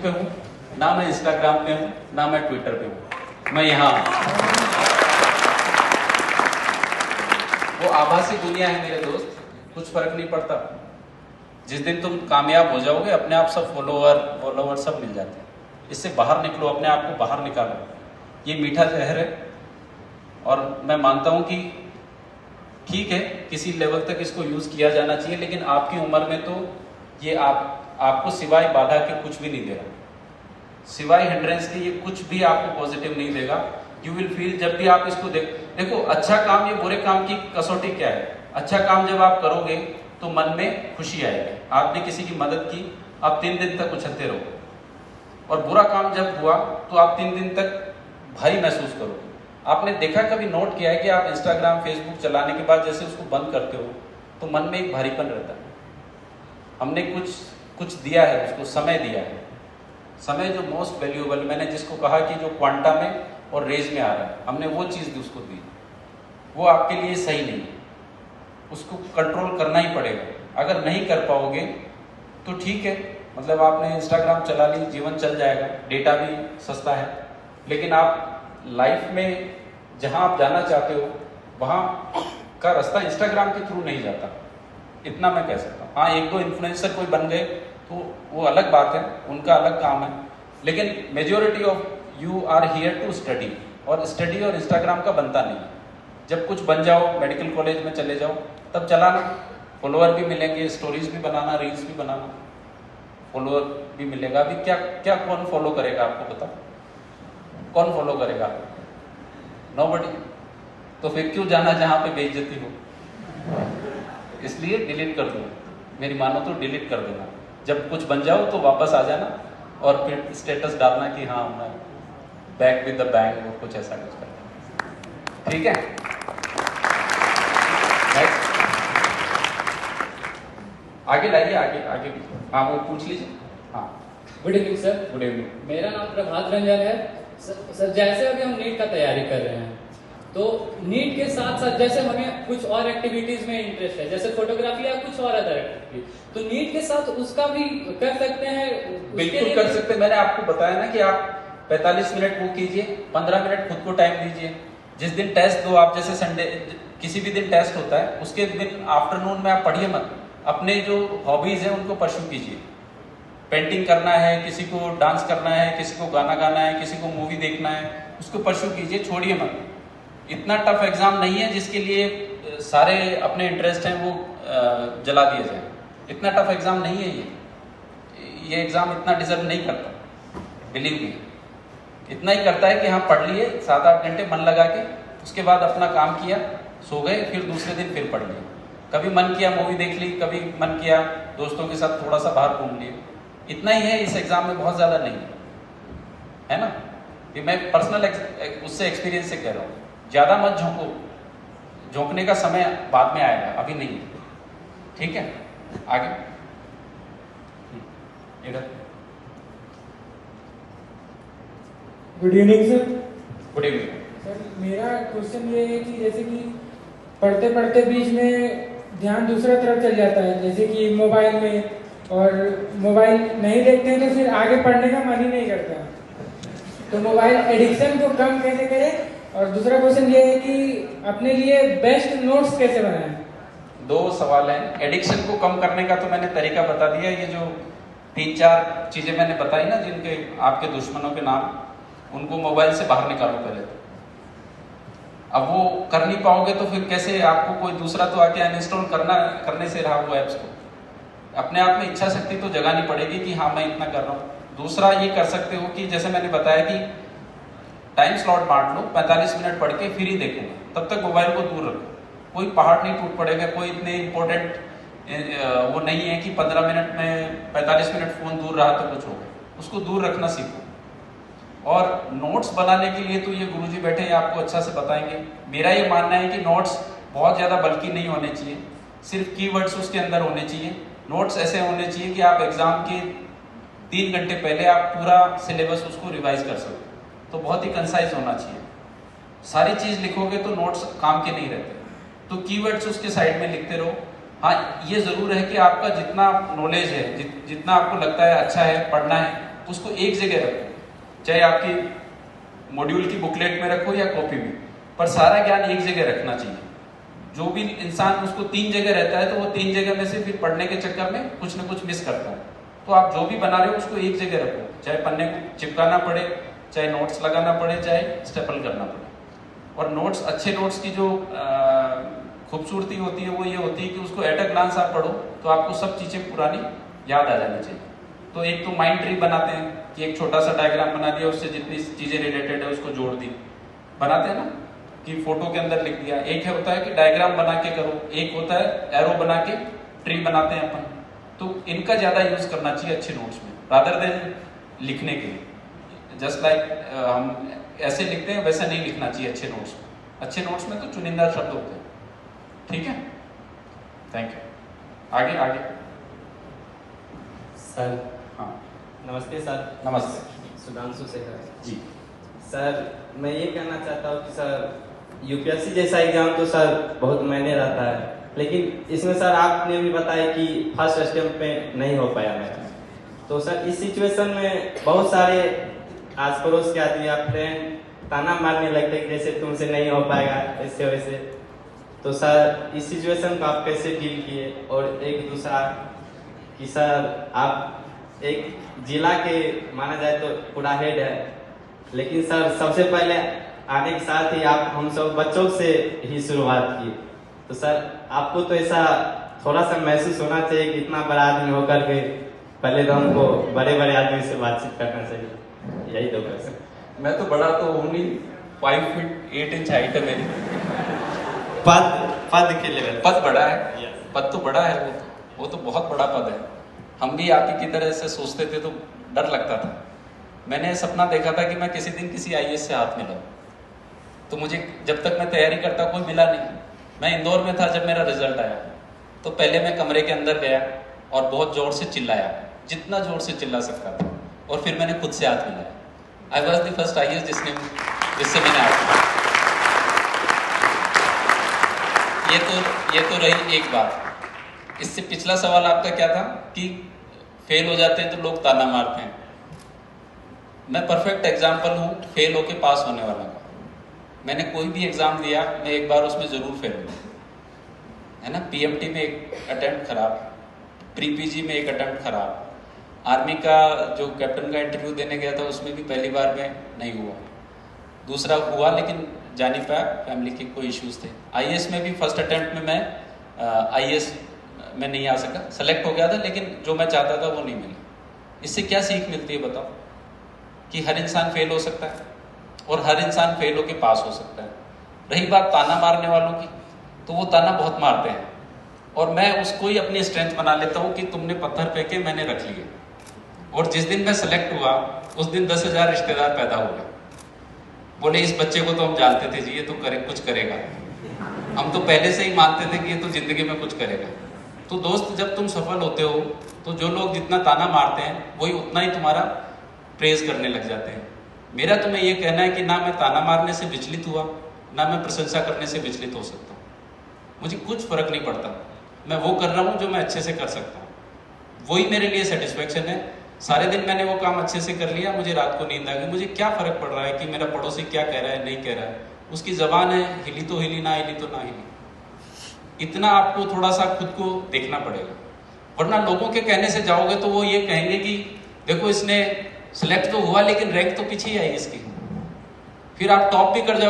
पे हूँ, ना मैं इंस्टाग्राम पे हूँ, ना मैं ट्विटर पे हूँ, मैं यहाँ हूँ। वो आभासी दुनिया है मेरे दोस्त, कुछ फर्क नहीं पड़ता। जिस दिन तुम कामयाब हो जाओगे अपने आप सब फॉलोवर सब मिल जाते हैं। इससे बाहर निकलो, अपने आप को बाहर निकालो। ये मीठा जहर है और मैं मानता हूँ कि ठीक है किसी लेवल तक इसको यूज किया जाना चाहिए, लेकिन आपकी उम्र में तो ये आपको सिवाय बाधा के कुछ भी नहीं दे रहा, सिवाय हिंड्रेंस के ये कुछ भी आपको पॉजिटिव नहीं देगा। यू विल फील जब भी आप इसको देखो अच्छा काम, ये बुरे काम की कसौटी क्या है? अच्छा काम जब आप करोगे तो मन में खुशी आएगी। आपने किसी की मदद की, आप 3 दिन तक उछलते रहोगे, और बुरा काम जब हुआ तो आप 3 दिन तक भारी महसूस करोगे। आपने देखा, कभी नोट किया है कि आप इंस्टाग्राम फेसबुक चलाने के बाद जैसे उसको बंद करते हो तो मन में एक भारीपन रहता है। हमने कुछ दिया है, उसको समय दिया है। समय जो मोस्ट वैल्यूएबल, मैंने जिसको कहा कि जो क्वांटम में और रेज में आ रहा है, हमने वो चीज़ उसको दी, वो आपके लिए सही नहीं है, उसको कंट्रोल करना ही पड़ेगा। अगर नहीं कर पाओगे तो ठीक है, मतलब आपने इंस्टाग्राम चला ली, जीवन चल जाएगा, डेटा भी सस्ता है, लेकिन आप लाइफ में जहां आप जाना चाहते हो वहां का रास्ता इंस्टाग्राम के थ्रू नहीं जाता, इतना मैं कह सकता हूँ। हाँ, 1-2 इन्फ्लुएंसर कोई बन गए तो वो अलग बात है, उनका अलग काम है, लेकिन majority of you are here to study, और स्टडी और इंस्टाग्राम का बनता नहीं। जब कुछ बन जाओ, मेडिकल कॉलेज में चले जाओ, तब चलाना, फॉलोअर भी मिलेंगे, स्टोरीज भी बनाना, रील्स भी बनाना, फॉलोअर भी मिलेगा। अभी क्या कौन फॉलो करेगा आपको बताओ? कौन फॉलो करेगा? नोबडी। तो फिर क्यों जाना जहां पे बेइज्जती हो? इसलिए डिलीट कर दो, मेरी मानो तो डिलीट कर देना। जब कुछ बन जाओ तो वापस आ जाना और फिर स्टेटस डालना कि हाँ मैं बैक विद द बैंग, और कुछ ऐसा कुछ करना। ठीक है, आगे लाइए, आगे भी। हाँ, वो पूछ लीजिए। हाँ, good evening sir. Good evening. मेरा नाम प्रभात रंजन है सर। जैसे अभी हम नीट का तैयारी कर रहे हैं, तो नीट के साथ साथ जैसे हमें कुछ और एक्टिविटीज में इंटरेस्ट है, जैसे फोटोग्राफी या कुछ और अदर एक्टिविटी, तो नीट के साथ उसका भी कर सकते हैं? बिल्कुल कर सकते हैं। मैंने आपको बताया ना कि आप 45 मिनट वो कीजिए, 15 मिनट खुद को टाइम दीजिए। जिस दिन टेस्ट दो आप, जैसे संडे किसी भी दिन टेस्ट होता है, उसके दिन आफ्टरनून में आप पढ़िए मत, अपने जो हॉबीज हैं उनको परस्यू कीजिए। पेंटिंग करना है, किसी को डांस करना है, किसी को गाना गाना है, किसी को मूवी देखना है, उसको परस्यू कीजिए, छोड़िए मत। इतना टफ एग्जाम नहीं है जिसके लिए सारे अपने इंटरेस्ट हैं वो जला दिए जाए। इतना टफ एग्जाम नहीं है ये एग्जाम इतना डिजर्व नहीं करता, बिलीव मी। इतना ही करता है कि हाँ पढ़ लिए 7-8 घंटे मन लगा के, उसके बाद अपना काम किया, सो गए, फिर दूसरे दिन फिर पढ़ लिए। कभी मन किया मूवी देख ली, कभी मन किया दोस्तों के साथ थोड़ा सा बाहर घूम लिए। इतना ही है, इस एग्जाम में बहुत ज्यादा नहीं है ना। ये मैं पर्सनल उससे एक्सपीरियंस से कह रहा हूँ। ज्यादा मत झोंको, झोंकने का समय बाद में आएगा, अभी नहीं। ठीक है, आगे इधर। Good evening sir. Good evening sir, मेरा क्वेश्चन ये है कि जैसे कि पढ़ते पढ़ते बीच में ध्यान दूसरा तरफ चल जाता है, जैसे कि मोबाइल में, और मोबाइल नहीं देखते हैं तो फिर आगे पढ़ने का मन ही नहीं करता, तो मोबाइल एडिक्शन को कम कैसे करें? और दूसरा क्वेश्चन ये है कि अपने लिए बेस्ट नोट्स कैसे बनाएं? 2 सवाल हैं। एडिक्शन को कम करने का तो मैंने तरीका बता दिया। ये जो 3-4 चीजें मैंने बताई ना, जिनके आपके दुश्मनों के नाम, उनको मोबाइल से बाहर निकालो पहले तो। अब वो कर नहीं पाओगे तो फिर कैसे? आपको कोई दूसरा तो आके अनइंस्टॉल करने से रहा वो ऐप्स को। अपने आप में इच्छा शक्ति तो जगानी पड़ेगी कि हाँ मैं इतना कर रहा हूँ। दूसरा ये कर सकते हो कि जैसे मैंने बताया कि टाइम स्लॉट बांट लो, 45 मिनट पढ़ के फिर ही देखूंगा, तब तक मोबाइल को दूर रखो। कोई पहाड़ नहीं टूट पड़ेगा, कोई इतने इंपॉर्टेंट वो नहीं है कि 15 मिनट में 45 मिनट फोन दूर रहा तो कुछ हो गया। उसको दूर रखना सीखो। और नोट्स बनाने के लिए तो ये गुरुजी बैठे हैं, आपको अच्छा से बताएंगे। मेरा ये मानना है कि नोट्स बहुत ज़्यादा बल्कि नहीं होने चाहिए, सिर्फ कीवर्ड्स उसके अंदर होने चाहिए। नोट्स ऐसे होने चाहिए कि आप एग्जाम के 3 घंटे पहले आप पूरा सिलेबस उसको रिवाइज कर सको। तो बहुत ही कंसाइज होना चाहिए। सारी चीज़ लिखोगे तो नोट्स काम के नहीं रहते, तो कीवर्ड्स उसके साइड में लिखते रहो। हाँ, ये ज़रूर है कि आपका जितना नॉलेज है, जितना आपको लगता है अच्छा है, पढ़ना है, उसको एक जगह रखो, चाहे आपकी मॉड्यूल की बुकलेट में रखो या कॉपी में, पर सारा ज्ञान एक जगह रखना चाहिए। जो भी इंसान उसको 3 जगह रहता है तो वो 3 जगह में से फिर पढ़ने के चक्कर में कुछ ना कुछ मिस करता है। तो आप जो भी बना रहे हो उसको एक जगह रखो, चाहे पन्ने को चिपकाना पड़े, चाहे नोट्स लगाना पड़े, चाहे स्टेपल करना पड़े। और नोट्स, अच्छे नोट्स की जो खूबसूरती होती है वो ये होती है कि उसको एट अ ग्लांस आप पढ़ो तो आपको सब चीज़ें पुरानी याद आ जानी चाहिए। तो एक तो माइंड ट्री बनाते हैं कि एक छोटा सा डायग्राम बना दिया, उससे जितनी चीज़ें रिलेटेड है उसको जोड़ दी, बनाते हैं ना कि फोटो के अंदर लिख दिया। एक होता है कि डायग्राम बना के करो, एक होता है एरो बना के ट्री बनाते हैं अपन। तो इनका ज़्यादा यूज़ करना चाहिए अच्छे नोट्स में रादर देन लिखने के लिए। जस्ट लाइक हम ऐसे लिखते हैं वैसा नहीं लिखना चाहिए अच्छे नोट्स में। अच्छे नोट्स में तो चुनिंदा शब्द होते हैं। ठीक है, थैंक यू। आगे आगे सर। हाँ नमस्ते सर। नमस्ते। सुधांशु शेखर जी सर, मैं ये कहना चाहता हूँ कि सर यूपीएससी जैसा एग्जाम तो सर बहुत मायने रहता है, लेकिन इसमें सर आपने भी बताया कि फर्स्ट स्टेप पे नहीं हो पाया मेरा। तो सर इस सिचुएशन में बहुत सारे आस पड़ोस के आदमी या फ्रेंड ताना मारने लगते कि जैसे तुमसे नहीं हो पाएगा ऐसे वैसे। तो सर इस सिचुएशन को आप कैसे डील किए? और एक दूसरा कि सर आप एक जिला के माना जाए तो पूरा हेड है, लेकिन सर सबसे पहले आने के साथ ही आप हम सब बच्चों से ही शुरुआत की। तो सर आपको तो ऐसा थोड़ा सा महसूस होना चाहिए कि इतना बड़ा आदमी होकर के पहले तो हमको बड़े बड़े आदमी से बातचीत करना चाहिए। यही तो सर। मैं तो बड़ा तो हूँ नहीं, 5 फीट 8 इंच हाइट है मेरी। पद के लेवल पद बड़ा है, पद तो बड़ा है, वो तो बहुत बड़ा पद है। हम भी आप ही की तरह से सोचते थे तो डर लगता था। मैंने सपना देखा था कि मैं किसी दिन किसी आईएएस से हाथ मिलाऊं, तो मुझे जब तक मैं तैयारी करता कोई मिला नहीं। मैं इंदौर में था जब मेरा रिजल्ट आया, तो पहले मैं कमरे के अंदर गया और बहुत जोर से चिल्लाया, जितना जोर से चिल्ला सकता था, और फिर मैंने खुद से हाथ मिलाया। I was the first IAS जिससे मैंने हाथ मिलाया। ये तो रही एक बात। इससे पिछला सवाल आपका क्या था कि फेल हो जाते हैं तो लोग ताना मारते हैं। मैं परफेक्ट एग्जाम्पल हूँ फेल होके पास होने वाला का। मैंने कोई भी एग्जाम दिया, मैं एक बार उसमें जरूर फेल हुआ है ना। पीएमटी में एक अटेम्प्ट खराब, प्री पीजी में एक अटेम्प्ट खराब, आर्मी का जो कैप्टन का इंटरव्यू देने गया था उसमें भी पहली बार में नहीं हुआ, दूसरा हुआ लेकिन जा नहीं पाया, फैमिली के कोई इश्यूज थे। आईएएस में भी फर्स्ट अटेम्प्ट में मैं आईएएस में नहीं आ सका, सेलेक्ट हो गया था लेकिन जो मैं चाहता था वो नहीं मिला। इससे क्या सीख मिलती है बताओ? कि हर इंसान फेल हो सकता है और हर इंसान फेल होके पास हो सकता है। रही बात ताना मारने वालों की, तो वो ताना बहुत मारते हैं और मैं उसको ही अपनी स्ट्रेंथ बना लेता हूँ कि तुमने पत्थर फेंके मैंने रख लिए। और जिस दिन मैं सेलेक्ट हुआ उस दिन 10,000 रिश्तेदार पैदा हो गए। बोले इस बच्चे को तो हम जानते थे जी, ये तो कुछ करेगा। हम तो पहले से ही मानते थे कि ये तो जिंदगी में कुछ करेगा। तो दोस्त, जब तुम सफल होते हो तो जो लोग जितना ताना मारते हैं वही उतना ही तुम्हारा प्रेज करने लग जाते हैं। मेरा तुम्हें ये कहना है कि ना मैं ताना मारने से विचलित हुआ, ना मैं प्रशंसा करने से विचलित हो सकता हूँ। मुझे कुछ फर्क नहीं पड़ता, मैं वो कर रहा हूँ जो मैं अच्छे से कर सकता हूँ, वही मेरे लिए सेटिस्फेक्शन है। सारे दिन मैंने वो काम अच्छे से कर लिया, मुझे रात को नींद आ गई, मुझे क्या फर्क पड़ रहा है कि मेरा पड़ोसी क्या कह रहा है नहीं कह रहा है। उसकी जबान है, हिली तो हिली, ना हिली तो ना हिली। इतना आपको थोड़ा सा खुद को देखना पड़ेगा, वरना लोगों के कहने से जाओगे तो वो ये कहेंगे कि देखो इसने सिलेक्ट तो हुआ लेकिन रैंक तो पीछे ही आई इसकी, फिर आप टॉप भी कर जाओ।